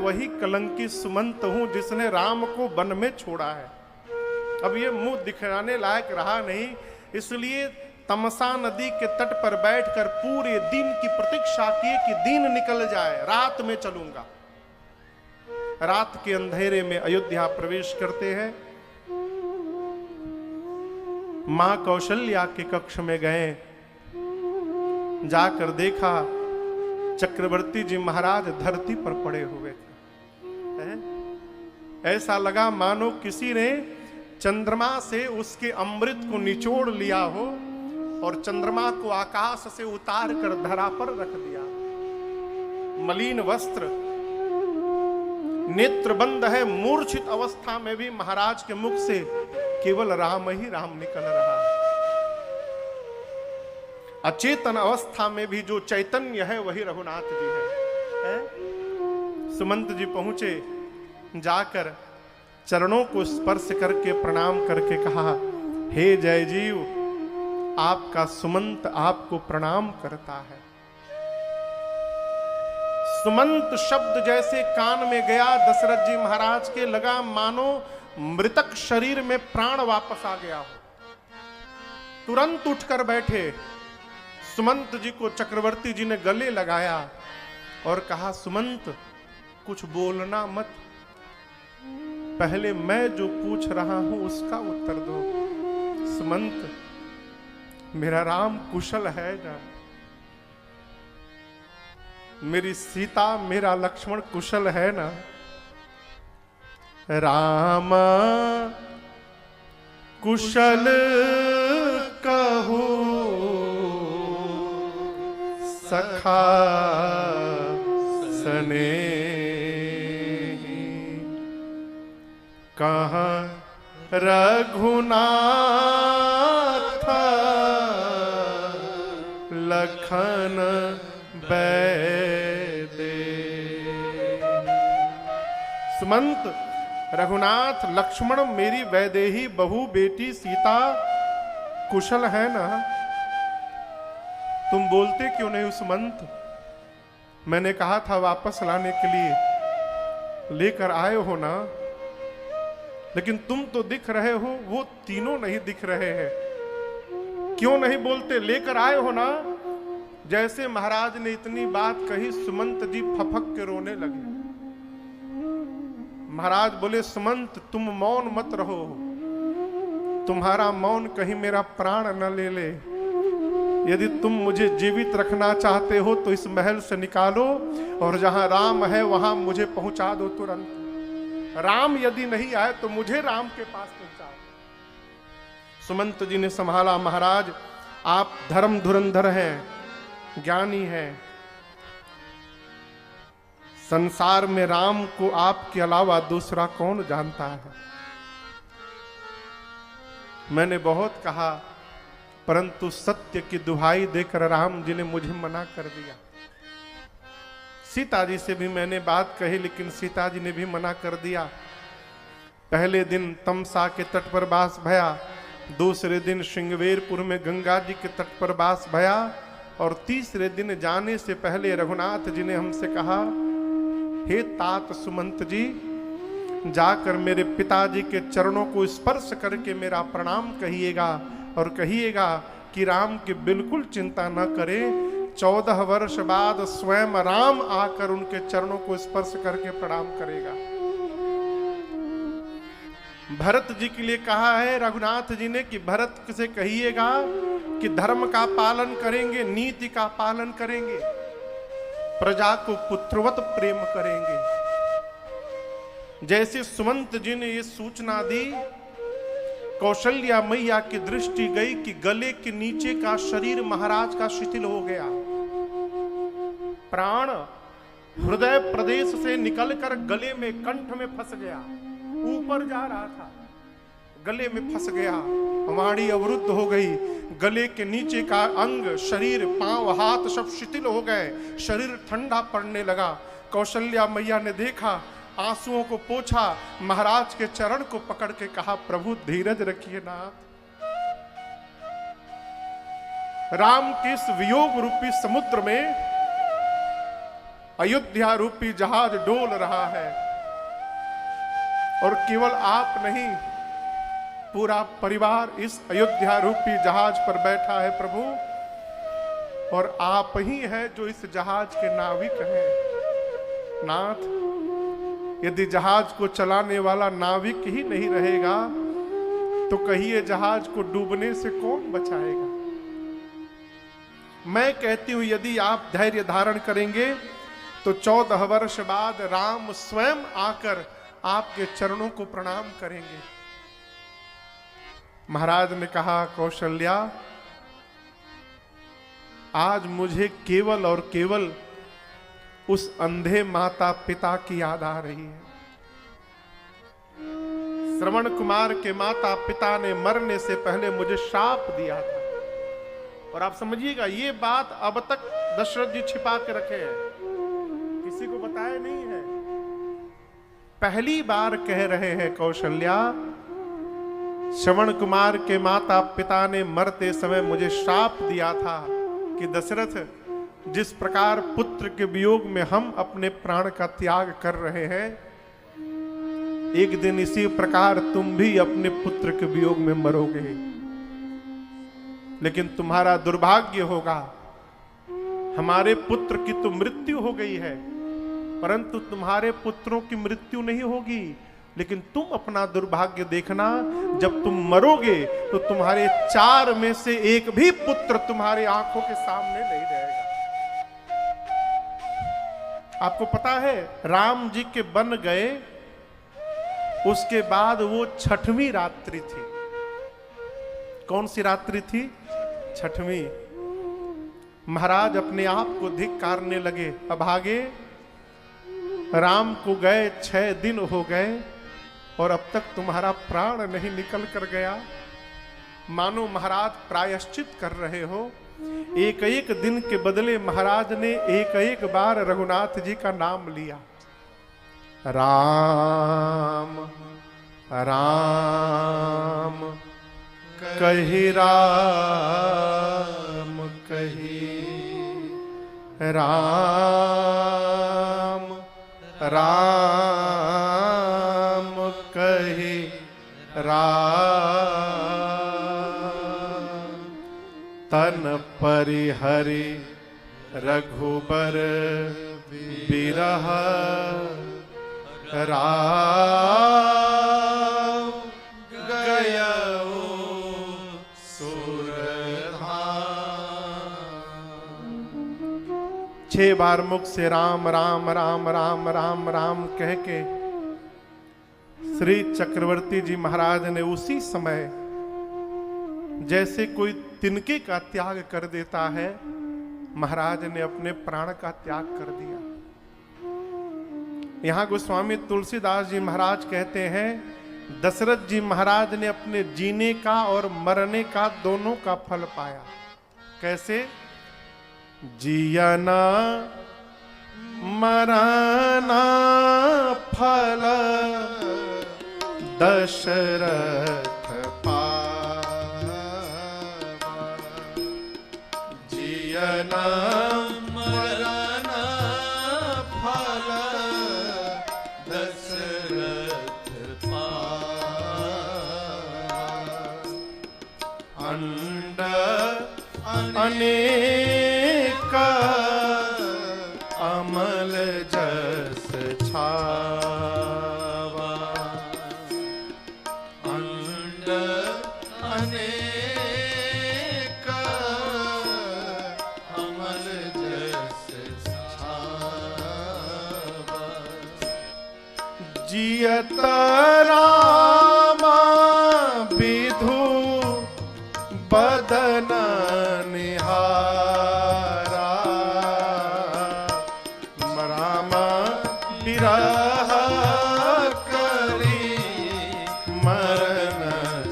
वही कलंकी सुमंत हूं जिसने राम को वन में छोड़ा है। अब ये मुंह दिखाने लायक रहा नहीं, इसलिए तमसा नदी के तट पर बैठकर पूरे दिन की प्रतीक्षा किए कि दिन निकल जाए, रात में चलूंगा। रात के अंधेरे में अयोध्या प्रवेश करते हैं। मां कौशल्या के कक्ष में गए, जाकर देखा चक्रवर्ती जी महाराज धरती पर पड़े हुए थे। ऐसा लगा मानो किसी ने चंद्रमा से उसके अमृत को निचोड़ लिया हो और चंद्रमा को आकाश से उतार कर धरा पर रख दिया। मलिन वस्त्र, नेत्र बंद है, मूर्छित अवस्था में भी महाराज के मुख से केवल राम ही राम निकल रहा है। अचेतन अवस्था में भी जो चैतन्य है वही रघुनाथ जी है? सुमंत जी पहुंचे, जाकर चरणों को स्पर्श करके प्रणाम करके कहा, हे जय जीव, आपका सुमंत आपको प्रणाम करता है। सुमंत शब्द जैसे कान में गया दशरथ जी महाराज के, लगा मानो मृतक शरीर में प्राण वापस आ गया हो। तुरंत उठकर बैठे, सुमंत जी को चक्रवर्ती जी ने गले लगाया और कहा, सुमंत कुछ बोलना मत, पहले मैं जो पूछ रहा हूं उसका उत्तर दो। सुमंत, मेरा राम कुशल है ना? मेरी सीता, मेरा लक्ष्मण कुशल है ना? राम कुशल कहू सखा सने, कहाँ रघुनाथ लखन बैदे। सुमंत, रघुनाथ लक्ष्मण मेरी वैदेही बहू बेटी सीता कुशल है ना? तुम बोलते क्यों नहीं सुमंत? मैंने कहा था वापस लाने के लिए, लेकर आए हो ना? लेकिन तुम तो दिख रहे हो, वो तीनों नहीं दिख रहे हैं। क्यों नहीं बोलते? लेकर आए हो ना? जैसे महाराज ने इतनी बात कही, सुमंत जी फफक के रोने लगे। महाराज बोले, सुमंत तुम मौन मत रहो, तुम्हारा मौन कहीं मेरा प्राण न ले ले। यदि तुम मुझे जीवित रखना चाहते हो तो इस महल से निकालो और जहां राम है वहां मुझे पहुंचा दो तुरंत। राम यदि नहीं आए तो मुझे राम के पास पहुंचाओ। सुमंत जी ने संभाला, महाराज आप धर्म धुरंधर हैं, ज्ञानी हैं, संसार में राम को आपके अलावा दूसरा कौन जानता है? मैंने बहुत कहा, परंतु सत्य की दुहाई देकर राम जी ने मुझे मना कर दिया। सीता जी से भी मैंने बात कही, लेकिन सीता जी ने भी मना कर दिया। पहले दिन तमसा के तट पर बास भया, दूसरे दिन श्रृंगवेरपुर में गंगा जी के तट पर बास भया, और तीसरे दिन जाने से पहले रघुनाथ जी ने हमसे कहा, हे तात सुमंत जी, जाकर मेरे पिताजी के चरणों को स्पर्श करके मेरा प्रणाम कहिएगा और कहिएगा कि राम की बिल्कुल चिंता न करें। 14 वर्ष बाद स्वयं राम आकर उनके चरणों को स्पर्श करके प्रणाम करेगा। भरत जी के लिए कहा है रघुनाथ जी ने कि भरत से कहिएगा कि धर्म का पालन करेंगे, नीति का पालन करेंगे, प्रजा को पुत्रवत प्रेम करेंगे। जैसे सुमंत जी ने ये सूचना दी, कौशल्या मैया की दृष्टि गई कि गले के नीचे का शरीर महाराज का शिथिल हो गया, प्राण हृदय प्रदेश से निकलकर गले में, कंठ में फंस गया, ऊपर जा रहा था, गले में फंस गया, वाणी अवरुद्ध हो गई, गले के नीचे का अंग, शरीर, पांव, हाथ सब शिथिल हो गए, शरीर ठंडा पड़ने लगा। कौशल्या मैया ने देखा, आंसुओं को पोंछा, महाराज के चरण को पकड़ के कहा, प्रभु धीरज रखिए नाथ, राम के इस वियोग रूपी समुद्र में अयोध्या रूपी जहाज डोल रहा है और केवल आप नहीं, पूरा परिवार इस अयोध्या रूपी जहाज पर बैठा है प्रभु, और आप ही हैं जो इस जहाज के नाविक हैं। नाथ, यदि जहाज को चलाने वाला नाविक ही नहीं रहेगा तो कहिए जहाज को डूबने से कौन बचाएगा। मैं कहती हूं यदि आप धैर्य धारण करेंगे तो 14 वर्ष बाद राम स्वयं आकर आपके चरणों को प्रणाम करेंगे। महाराज ने कहा, कौशल्या, आज मुझे केवल और केवल उस अंधे माता पिता की याद आ रही है। श्रवण कुमार के माता पिता ने मरने से पहले मुझे शाप दिया था। और आप समझिएगा, ये बात अब तक दशरथ जी छिपा के रखे हैं, किसी को बताया नहीं है। पहली बार कह रहे हैं कौशल्या, श्रवण कुमार के माता पिता ने मरते समय मुझे शाप दिया था कि दशरथ, जिस प्रकार पुत्र के वियोग में हम अपने प्राण का त्याग कर रहे हैं, एक दिन इसी प्रकार तुम भी अपने पुत्र के वियोग में मरोगे। लेकिन तुम्हारा दुर्भाग्य होगा, हमारे पुत्र की तो मृत्यु हो गई है, परंतु तुम्हारे पुत्रों की मृत्यु नहीं होगी। लेकिन तुम अपना दुर्भाग्य देखना, जब तुम मरोगे तो तुम्हारे 4 में से एक भी पुत्र तुम्हारे आंखों के सामने नहीं रहेगा। आपको पता है, राम जी के बन गए, उसके बाद वो 6वीं रात्रि थी। कौन सी रात्रि थी? 6वीं। महाराज अपने आप को धिक्कारने लगे, अभागे, राम को गए 6 दिन हो गए और अब तक तुम्हारा प्राण नहीं निकल कर गया। मानो महाराज प्रायश्चित कर रहे हो। एक एक दिन के बदले महाराज ने एक एक बार रघुनाथ जी का नाम लिया। राम राम कही, राम कही, राम राम कही, राम तन परिहरि रघुबर बिरह, राम गयो सुरधाम। 6 बार मुख से राम राम राम राम राम राम कह के श्री चक्रवर्ती जी महाराज ने उसी समय, जैसे कोई तिनके का त्याग कर देता है, महाराज ने अपने प्राण का त्याग कर दिया। यहां गोस्वामी तुलसीदास जी महाराज कहते हैं, दशरथ जी महाराज ने अपने जीने का और मरने का दोनों का फल पाया। कैसे? जियना मरना फल दशरथ पावा, जियना मरना फल दशरथ पावा, अंड अनेक अमल जस छावा, अंड अनेक अमल जस छावा, जियत रामा विधु बदन निहारा, रामा विरह करी मरण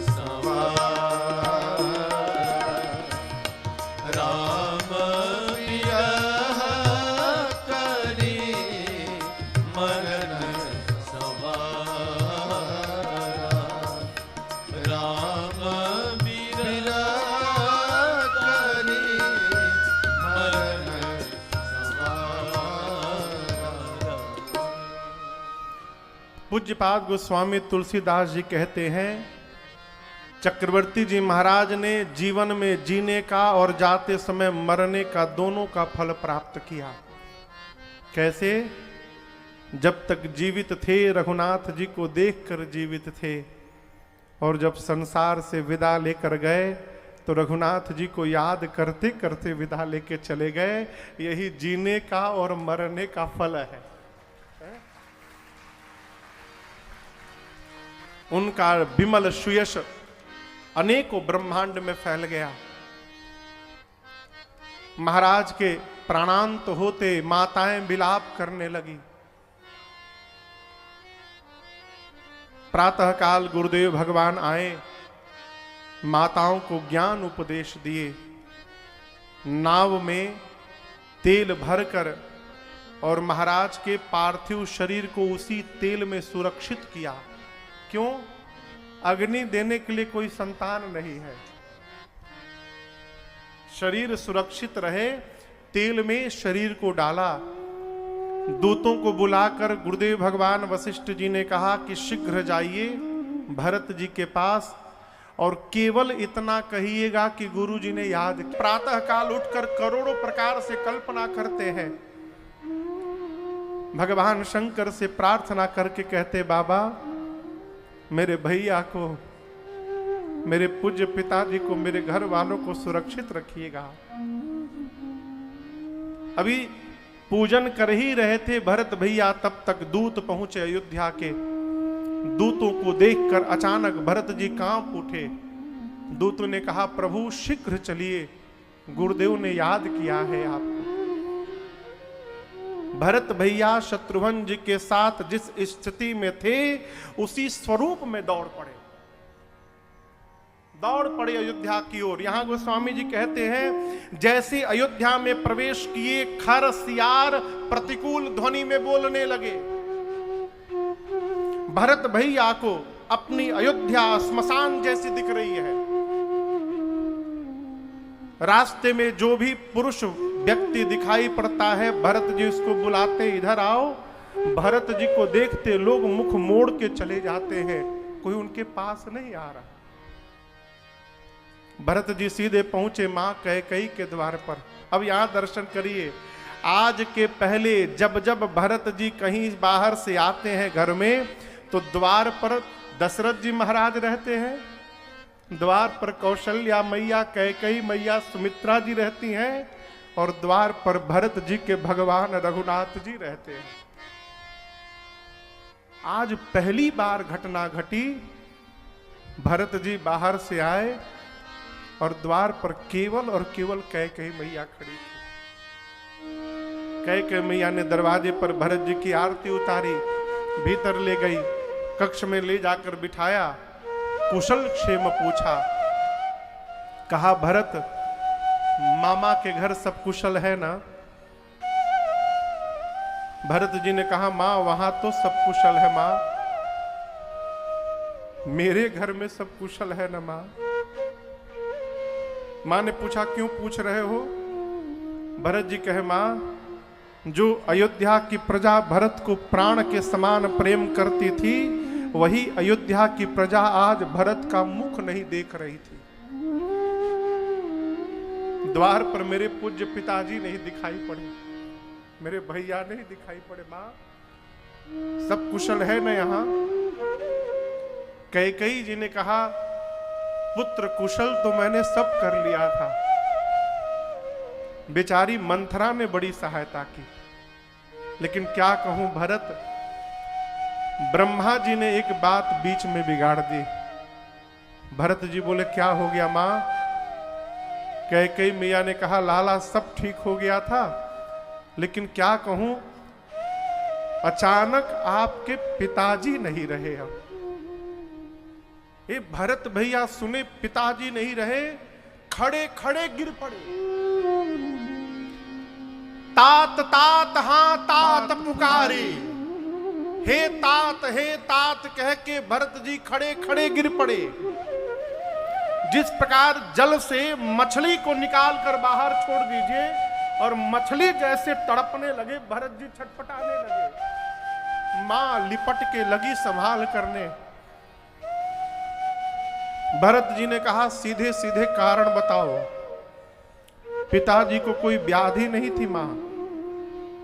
सवार, राम विरह करी मरण सवार, राम विरह करी मरण सवार, पूज्यपाद गोस्वामी तुलसीदास जी कहते हैं, चक्रवर्ती जी महाराज ने जीवन में जीने का और जाते समय मरने का दोनों का फल प्राप्त किया। कैसे? जब तक जीवित थे रघुनाथ जी को देखकर जीवित थे, और जब संसार से विदा लेकर गए तो रघुनाथ जी को याद करते करते विदा लेके चले गए। यही जीने का और मरने का फल है। उनका विमल सुयश अनेकों ब्रह्मांड में फैल गया। महाराज के प्राणांत होते माताएं विलाप करने लगी। प्रातःकाल गुरुदेव भगवान आए, माताओं को ज्ञान उपदेश दिए, नाव में तेल भरकर और महाराज के पार्थिव शरीर को उसी तेल में सुरक्षित किया। क्यों? अग्नि देने के लिए कोई संतान नहीं है, शरीर सुरक्षित रहे, तेल में शरीर को डाला। दूतों को बुलाकर गुरुदेव भगवान वशिष्ठ जी ने कहा कि शीघ्र जाइए भरत जी के पास और केवल इतना कहिएगा कि गुरु जी ने याद। प्रातः काल उठकर करोड़ों प्रकार से कल्पना करते हैं, भगवान शंकर से प्रार्थना करके कहते, बाबा मेरे भैया को, मेरे पूज्य पिताजी को, मेरे घर वालों को सुरक्षित रखिएगा। अभी पूजन कर ही रहे थे भरत भैया, तब तक दूत पहुंचे अयोध्या के। दूतों को देखकर अचानक भरत जी कांप उठे। दूतों ने कहा, प्रभु शीघ्र चलिए, गुरुदेव ने याद किया है आपको। भरत भैया शत्रुघ्न जी के साथ जिस स्थिति में थे उसी स्वरूप में दौड़ पड़े अयोध्या की ओर। यहां गोस्वामी जी कहते हैं, जैसे अयोध्या में प्रवेश किए खर सियार प्रतिकूल ध्वनि में बोलने लगे। भरत भैया को अपनी अयोध्या स्मशान जैसी दिख रही है। रास्ते में जो भी पुरुष व्यक्ति दिखाई पड़ता है, भरत जी उसको बुलाते, इधर आओ। भरत जी को देखते लोग मुख मोड़ के चले जाते हैं, कोई उनके पास नहीं आ रहा। भरत जी सीधे पहुंचे मां कैकेयी के द्वार पर। अब यहां दर्शन करिए, आज के पहले जब जब भरत जी कहीं बाहर से आते हैं घर में, तो द्वार पर दशरथ जी महाराज रहते हैं, द्वार पर कौशल्या मैया, कैकेयी मैया, सुमित्रा जी रहती हैं, और द्वार पर भरत जी के भगवान रघुनाथ जी रहते हैं। आज पहली बार घटना घटी, भरत जी बाहर से आए और द्वार पर केवल और केवल कैकेयी मैया खड़ी थी। कैकेयी मैया ने दरवाजे पर भरत जी की आरती उतारी, भीतर ले गई, कक्ष में ले जाकर बिठाया, कुशल क्षेम पूछा। कहा, भरत मामा के घर सब कुशल है ना? भरत जी ने कहा, मां वहां तो सब कुशल है मां, मेरे घर में सब कुशल है ना मां? मां ने पूछा, क्यों पूछ रहे हो? भरत जी कहे, मां जो अयोध्या की प्रजा भरत को प्राण के समान प्रेम करती थी, वही अयोध्या की प्रजा आज भरत का मुख नहीं देख रही थी। द्वार पर मेरे पूज्य पिताजी नहीं दिखाई पड़े, मेरे भैया नहीं दिखाई पड़े। मां सब कुशल है ना यहाँ? कैकेयी जी ने कहा, पुत्र कुशल तो मैंने सब कर लिया था। बेचारी मंथरा ने बड़ी सहायता की, लेकिन क्या कहूं भरत, ब्रह्मा जी ने एक बात बीच में बिगाड़ दी। भरत जी बोले, क्या हो गया मां? कैकेयी मैया ने कहा, लाला सब ठीक हो गया था, लेकिन क्या कहूं, अचानक आपके पिताजी नहीं रहे। अब ये भरत भैया सुने पिताजी नहीं रहे, खड़े खड़े गिर पड़े। तात तात हां तात पुकारे, हे तात कह के भरत जी खड़े खड़े गिर पड़े। जिस प्रकार जल से मछली को निकाल कर बाहर छोड़ दीजिए और मछली जैसे तड़पने लगे, भरत जी छटपटाने लगे। मां लिपट के लगी संभाल करने। भरत जी ने कहा सीधे सीधे कारण बताओ। पिताजी को कोई व्याधि नहीं थी मां,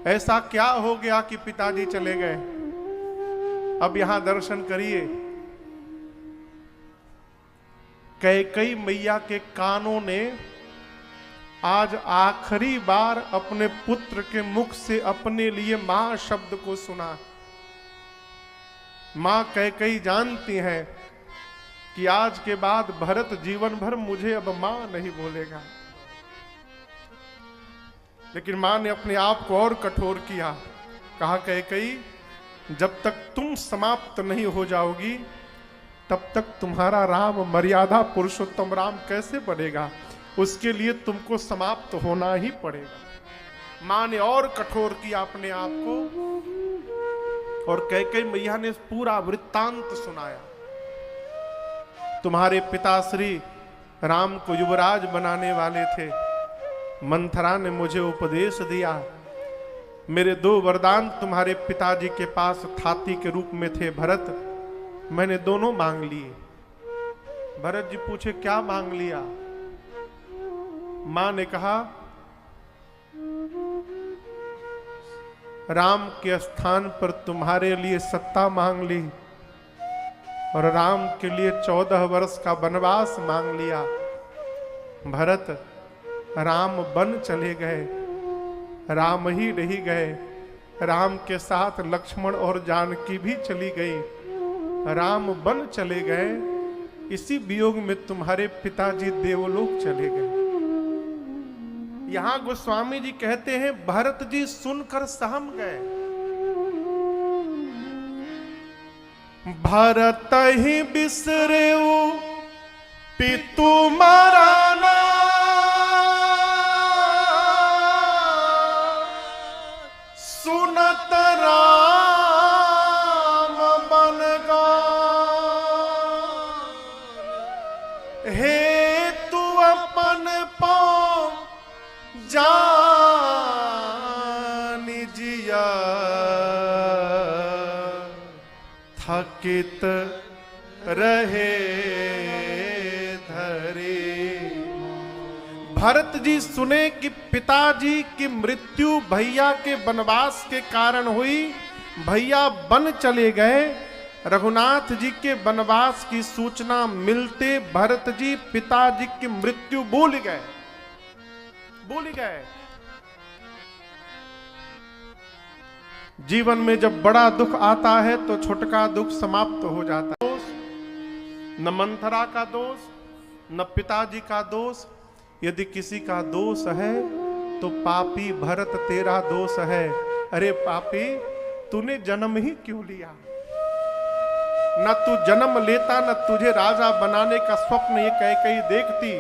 ऐसा क्या हो गया कि पिताजी चले गए? अब यहां दर्शन करिए, कैकेयी मैया के कानों ने आज आखिरी बार अपने पुत्र के मुख से अपने लिए मां शब्द को सुना। मां कैकेयी जानती हैं कि आज के बाद भरत जीवन भर मुझे अब मां नहीं बोलेगा, लेकिन मां ने अपने आप को और कठोर किया। कहा कैकेयी, जब तक तुम समाप्त नहीं हो जाओगी तब तक तुम्हारा राम मर्यादा पुरुषोत्तम राम कैसे बनेगा? उसके लिए तुमको समाप्त होना ही पड़ेगा। मां ने और कठोर किया अपने आप को, और कैकेयी मैया ने पूरा वृत्तांत सुनाया। तुम्हारे पिताश्री राम को युवराज बनाने वाले थे, मंथरा ने मुझे उपदेश दिया। मेरे 2 वरदान तुम्हारे पिताजी के पास थाती के रूप में थे भरत, मैंने दोनों मांग लिए। भरत जी पूछे क्या मांग लिया? मां ने कहा राम के स्थान पर तुम्हारे लिए सत्ता मांग ली, और राम के लिए 14 वर्ष का वनवास मांग लिया। भरत, राम वन चले गए, राम ही नहीं गए, राम के साथ लक्ष्मण और जानकी भी चली गई। राम वन चले गए, इसी वियोग में तुम्हारे पिताजी देवलोक चले गए। यहां गोस्वामी जी कहते हैं भरत जी सुनकर सहम गए। भरत ही बिसरेऊ पितु मराना, सुनत राम बन गए। हे तू अपन पाँव जान जिया, थकित रहे धरे। भरत जी सुने कि पिताजी की मृत्यु भैया के वनवास के कारण हुई, भैया वन चले गए। रघुनाथ जी के वनवास की सूचना मिलते भरत जी पिताजी की मृत्यु भूल गए। जीवन में जब बड़ा दुख आता है तो छोटका दुख समाप्त हो जाता है। न मंथरा का दोष, न पिताजी का दोष। यदि किसी का दोष है तो पापी भरत तेरा दोष है। अरे पापी, तूने जन्म ही क्यों लिया? न तू जन्म लेता, न तुझे राजा बनाने का स्वप्न ये कैकेयी देखती।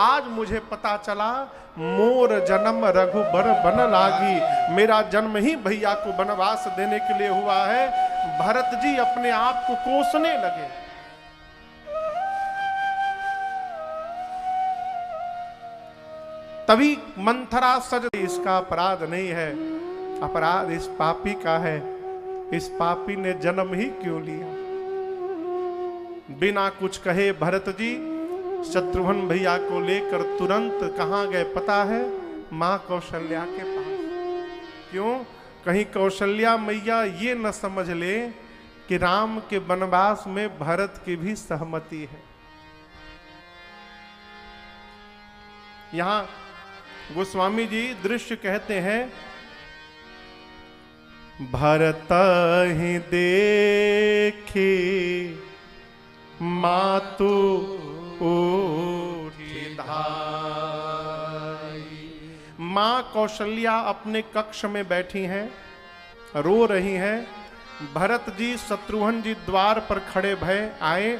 आज मुझे पता चला मोर जन्म रघुबर बन लागी, मेरा जन्म ही भैया को वनवास देने के लिए हुआ है। भरत जी अपने आप को कोसने लगे। तभी मंथरा सज, इसका अपराध नहीं है, अपराध इस पापी का है। इस पापी ने जन्म ही क्यों लिया? बिना कुछ कहे भरत जी शत्रुघ्न भैया को लेकर तुरंत कहां गए पता है? मां कौशल्या के पास। क्यों? कहीं कौशल्या मैया ये न समझ ले कि राम के वनवास में भरत की भी सहमति है। यहां गोस्वामी जी दृश्य कहते हैं, भरत ही देखी मातु उठी धाई। मां कौशल्या अपने कक्ष में बैठी हैं, रो रही हैं। भरत जी शत्रुघ्न जी द्वार पर खड़े भय आए।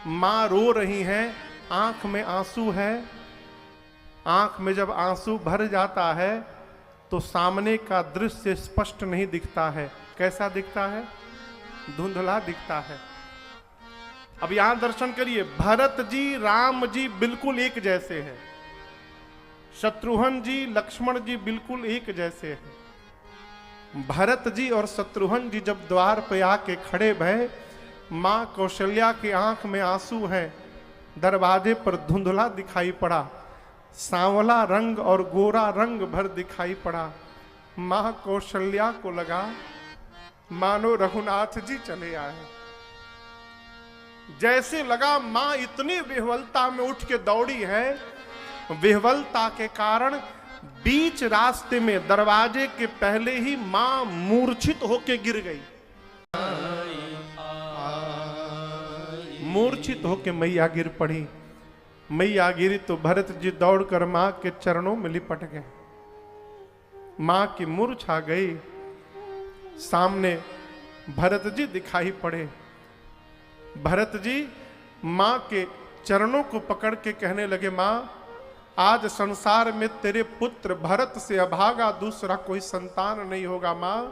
मां रो रही हैं, आंख में आंसू है। आंख में जब आंसू भर जाता है तो सामने का दृश्य स्पष्ट नहीं दिखता है। कैसा दिखता है? धुंधला दिखता है। अब यहां दर्शन करिए, भरत जी राम जी बिल्कुल एक जैसे हैं, शत्रुघ्न जी लक्ष्मण जी बिल्कुल एक जैसे हैं। भरत जी और शत्रुघ्न जी जब द्वार पे आके खड़े भये, मां कौशल्या की आंख में आंसू हैं, दरवाजे पर धुंधला दिखाई पड़ा, सांवला रंग और गोरा रंग भर दिखाई पड़ा। मां कौशल्या को लगा मानो रघुनाथ जी चले आए। जैसे लगा मां इतनी विह्वलता में उठ के दौड़ी है, विह्वलता के कारण बीच रास्ते में दरवाजे के पहले ही मां मूर्छित होके गिर गई। मूर्छित होके मैया गिर पड़ी। मैया गिरी तो भरत जी दौड़कर मां के चरणों में लिपट गए। मां की मूर्छा गई। सामने भरत जी दिखाई पड़े। भरत जी मां के चरणों को पकड़ के कहने लगे, मां आज संसार में तेरे पुत्र भरत से अभागा दूसरा कोई संतान नहीं होगा। मां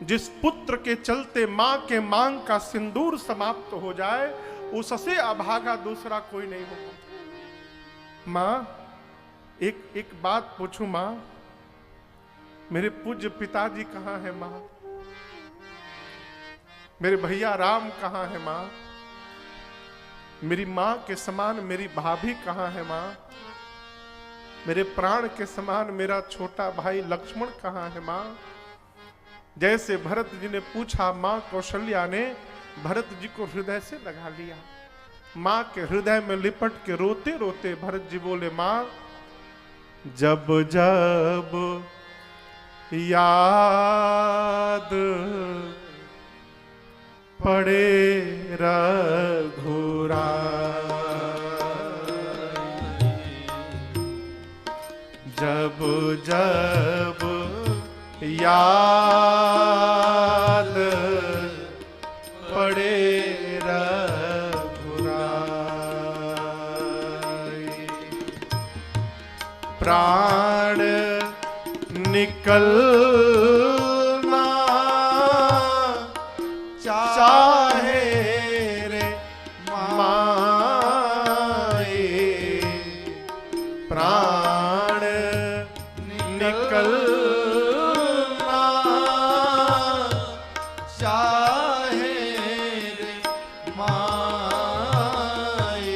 जिस पुत्र के चलते मां के मांग का सिंदूर समाप्त हो जाए, उससे अभागा दूसरा कोई नहीं होगा। मां एक बात पूछूं मां, मेरे पूज्य पिताजी कहां है मां? मेरे भैया राम कहां है मां? मेरी मां के समान मेरी भाभी कहां है मां? मेरे प्राण के समान मेरा छोटा भाई लक्ष्मण कहां है मां? जैसे भरत जी ने पूछा, मां कौशल्या ने भरत जी को हृदय से लगा लिया। मां के हृदय में लिपट के रोते रोते भरत जी बोले, मां जब जब याद पड़े रघुराई, जब जब याद पड़े रघुराई, प्राण निकलना चाहे रे माए, प्राण निकलना चाहे रे माए,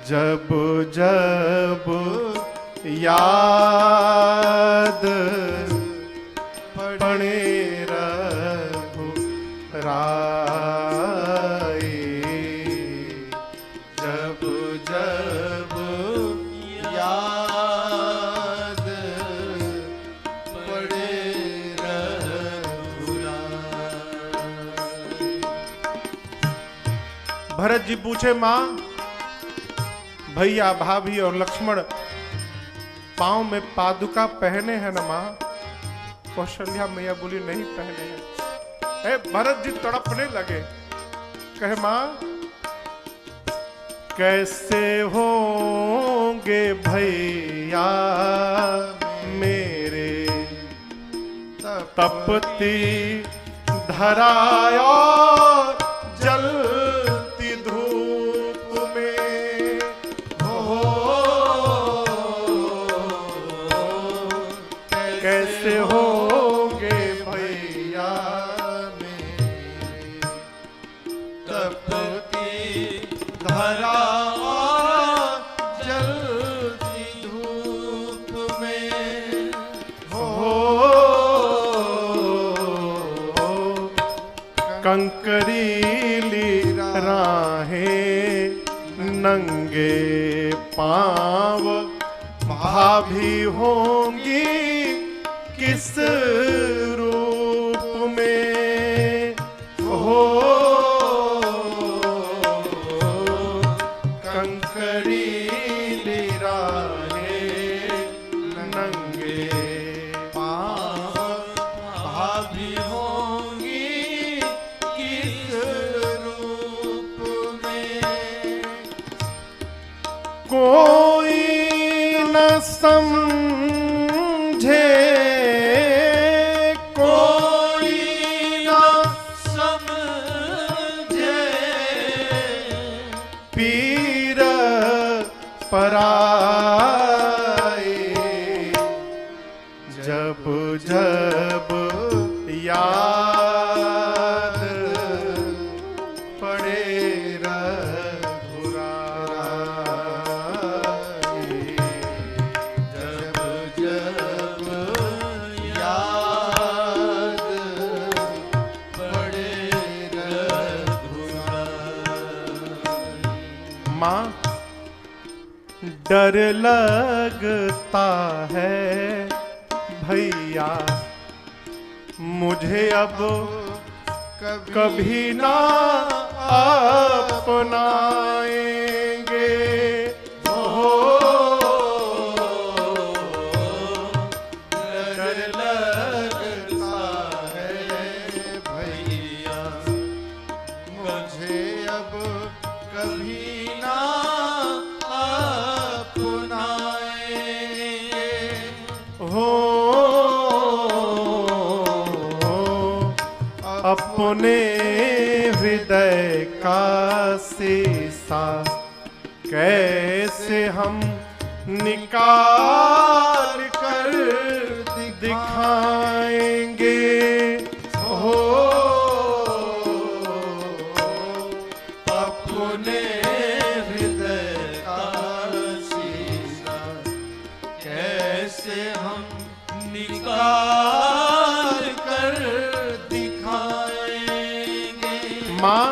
जब जब याद पड़े रघुराई, जब जब याद पड़े रघुराई। भरत जी पूछे, मां भैया भाभी और लक्ष्मण पांव में पादुका पहने हैं ना मां? कौशल्या मैया बोली, नहीं पहने हैं। भरत जी तड़पने लगे, कहे, मां कैसे होंगे भैया मेरे तपती धरा और जलती धूप में, हो कैसे होंगे भैया मेरे तपती धरा और जलती धूप में, हो कंकरीली राहें नंगे पांव भाभी होंगी किस रूप में, हो कंकरीली राहें नंगे पांव भाभी होंगी किस रूप में, कोई न समझे, कोई न समझे पीर पराए, जब जब माँ डर लगता है भैया मुझे अब कभी ना अपनाएंगे हो। डर लगता है भैया मुझे अब कभी ना अपनाएंगे हो। अपने हृदय का शीशा कैसे हम निकाल कर दिखाएंगे हो। अपने हृदय का शीशा कैसे हम निकाल कर माँ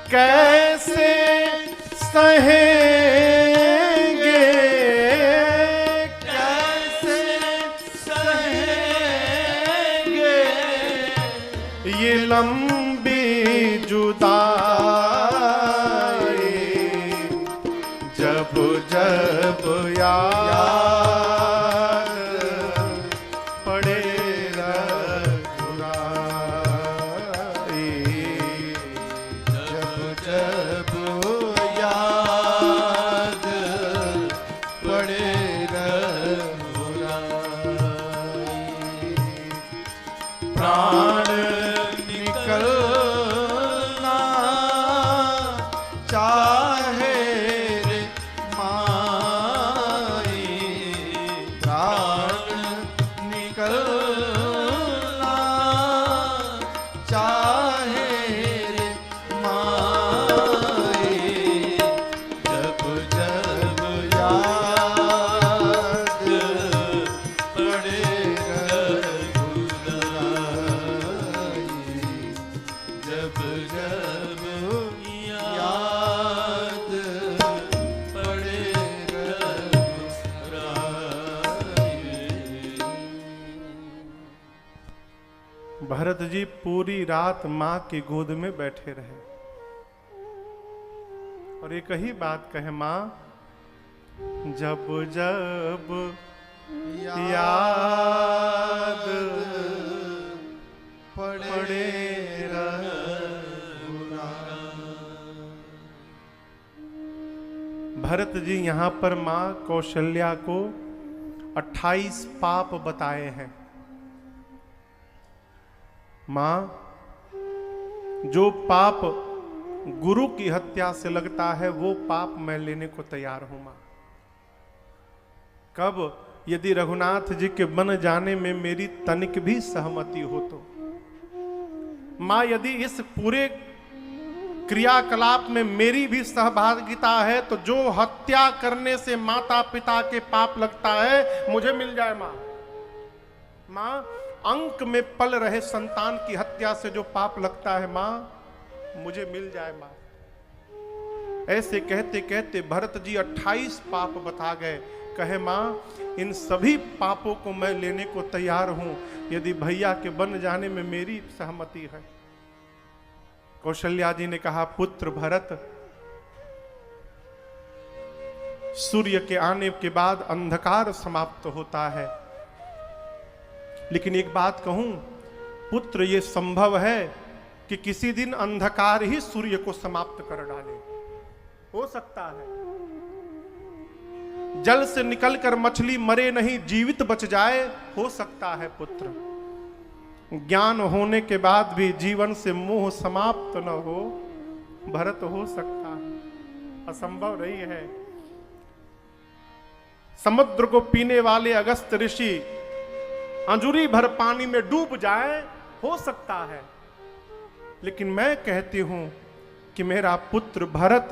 कैसे सहेंगे कैसे सहेंगे ये लंबी जुदाई जब जब याद पड़े प्राण निकलना चाहे रे माई प्राण निकलना चाहे रे माई जब जब याद पड़े जब जब याद पड़े भरत जी पूरी रात मां की गोद में बैठे रहे और एक ही बात कहे, मां जब जब याद पड़े भरत जी यहां पर मां कौशल्या को 28 पाप बताए हैं। मां जो पाप गुरु की हत्या से लगता है वो पाप मैं लेने को तैयार हूं मां। कब? यदि रघुनाथ जी के बन जाने में मेरी तनिक भी सहमति हो तो। मां यदि इस पूरे क्रियाकलाप में मेरी भी सहभागिता है तो जो हत्या करने से माता पिता के पाप लगता है मुझे मिल जाए मां। मां अंक में पल रहे संतान की हत्या से जो पाप लगता है मां मुझे मिल जाए मां। ऐसे कहते कहते भरत जी 28 पाप बता गए। कहे मां इन सभी पापों को मैं लेने को तैयार हूं यदि भैया के बन जाने में मेरी सहमति है। कौशल्या जी ने कहा, पुत्र भरत, सूर्य के आने के बाद अंधकार समाप्त होता है, लेकिन एक बात कहूं पुत्र, यह संभव है कि किसी दिन अंधकार ही सूर्य को समाप्त कर डाले। हो सकता है जल से निकलकर मछली मरे नहीं जीवित बच जाए, हो सकता है पुत्र। ज्ञान होने के बाद भी जीवन से मोह समाप्त न हो, भरत, हो सकता है, असंभव नहीं है। समुद्र को पीने वाले अगस्त ऋषि अंजुरी भर पानी में डूब जाए, हो सकता है, लेकिन मैं कहती हूं कि मेरा पुत्र भरत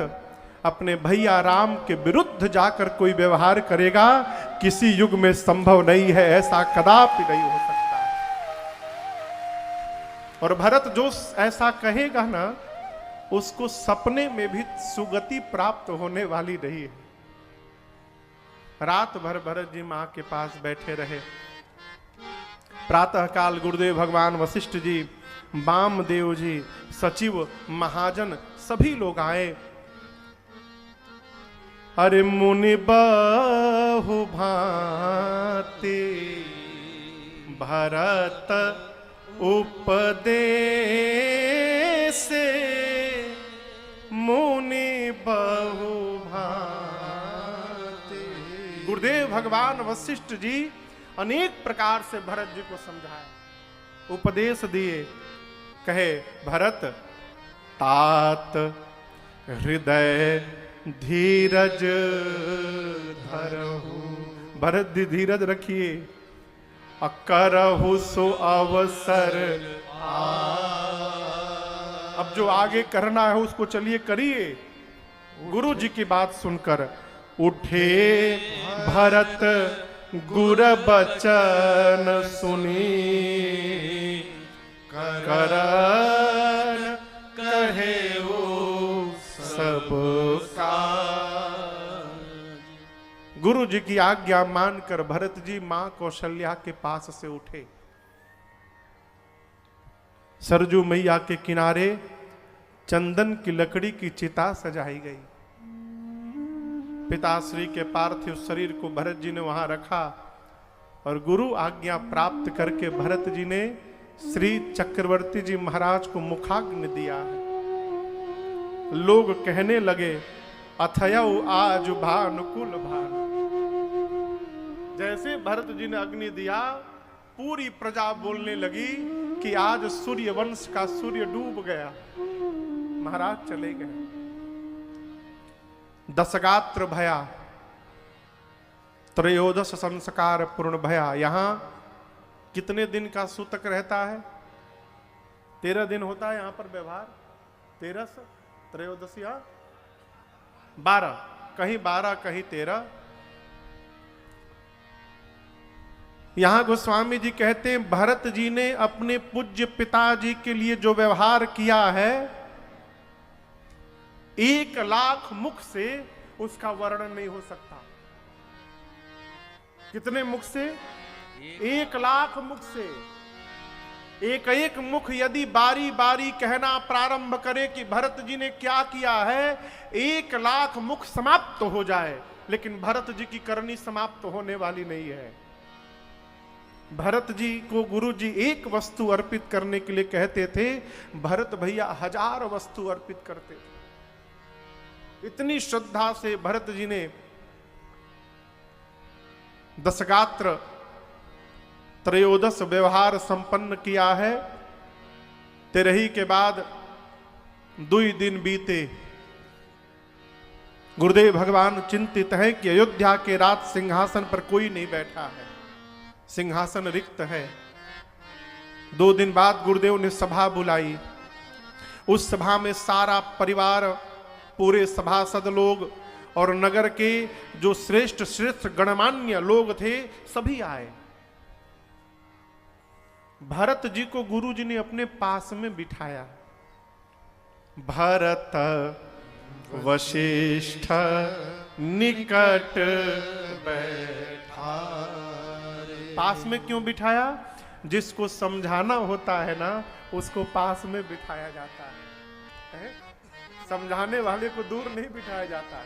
अपने भैया राम के विरुद्ध जाकर कोई व्यवहार करेगा, किसी युग में संभव नहीं है, ऐसा कदापि नहीं हो सकता। और भरत जो ऐसा कहेगा ना, उसको सपने में भी सुगति प्राप्त होने वाली नहीं है। रात भर भरत जी मां के पास बैठे रहे। प्रातः काल गुरुदेव भगवान वशिष्ठ जी, वामदेव जी, सचिव, महाजन सभी लोग आए। अरे मुनि बहु भांति भरत उपदेश, मुनि बहु भांति। गुरुदेव भगवान वशिष्ठ जी अनेक प्रकार से भरत जी को समझाए, उपदेश दिए। कहे भरत तात हृदय धीरज धरहु, भरत जी धीरज रखिए। करहु सो अवसर, अब जो आगे करना है उसको चलिए करिए। गुरु जी की बात सुनकर उठे भरत गुर बचन सुनी, करन कहे सब का। गुरु जी की आज्ञा मानकर भरत जी मां कौशल्या के पास से उठे। सरजू मैया के किनारे चंदन की लकड़ी की चिता सजाई गई। पिताश्री के पार्थिव शरीर को भरत जी ने वहां रखा और गुरु आज्ञा प्राप्त करके भरत जी ने श्री चक्रवर्ती जी महाराज को मुखाग्नि दिया है। लोग कहने लगे अथयौ आज भानुकुल भान। जैसे भरत जी ने अग्नि दिया, पूरी प्रजा बोलने लगी कि आज सूर्य वंश का सूर्य डूब गया, महाराज चले गए। दशगात्र भया, त्रयोदश संस्कार पूर्ण भया। यहां कितने दिन का सूतक रहता है? 13 दिन होता है यहां पर व्यवहार। 13 त्रयोदशिया 12, कहीं 12 कहीं 13। यहां गोस्वामी जी कहते हैं भरत जी ने अपने पूज्य पिताजी के लिए जो व्यवहार किया है, 1,00,000 मुख से उसका वर्णन नहीं हो सकता। कितने मुख से? 1,00,000 मुख से। एक एक मुख यदि बारी बारी कहना प्रारंभ करे कि भरत जी ने क्या किया है, 1,00,000 मुख समाप्त हो जाए, लेकिन भरत जी की करनी समाप्त होने वाली नहीं है। भरत जी को गुरु जी एक वस्तु अर्पित करने के लिए कहते थे, भरत भैया 1000 वस्तु अर्पित करते थे। इतनी श्रद्धा से भरत जी ने दशगात्र त्रयोदश व्यवहार संपन्न किया है। 13 के बाद 2 दिन बीते। गुरुदेव भगवान चिंतित है कि अयोध्या के राज सिंहासन पर कोई नहीं बैठा है, सिंहासन रिक्त है। 2 दिन बाद गुरुदेव ने सभा बुलाई। उस सभा में सारा परिवार, पूरे सभासद लोग और नगर के जो श्रेष्ठ श्रेष्ठ गणमान्य लोग थे, सभी आए। भरत जी को गुरु जी ने अपने पास में बिठाया। भरत वशिष्ठ निकट बैठा। पास में क्यों बिठाया? जिसको समझाना होता है ना, उसको पास में बिठाया जाता है। समझाने वाले को दूर नहीं बिठाया जाता है।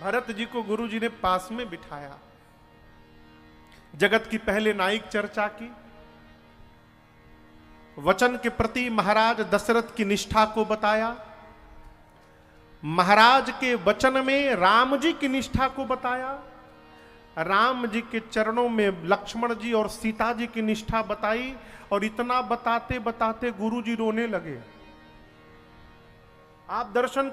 भरत जी को गुरु जी ने पास में बिठाया। जगत की पहले न्यायिक चर्चा की। वचन के प्रति महाराज दशरथ की निष्ठा को बताया। महाराज के वचन में राम जी की निष्ठा को बताया। राम जी के चरणों में लक्ष्मण जी और सीता जी की निष्ठा बताई। और इतना बताते बताते गुरु जी रोने लगे। आप दर्शन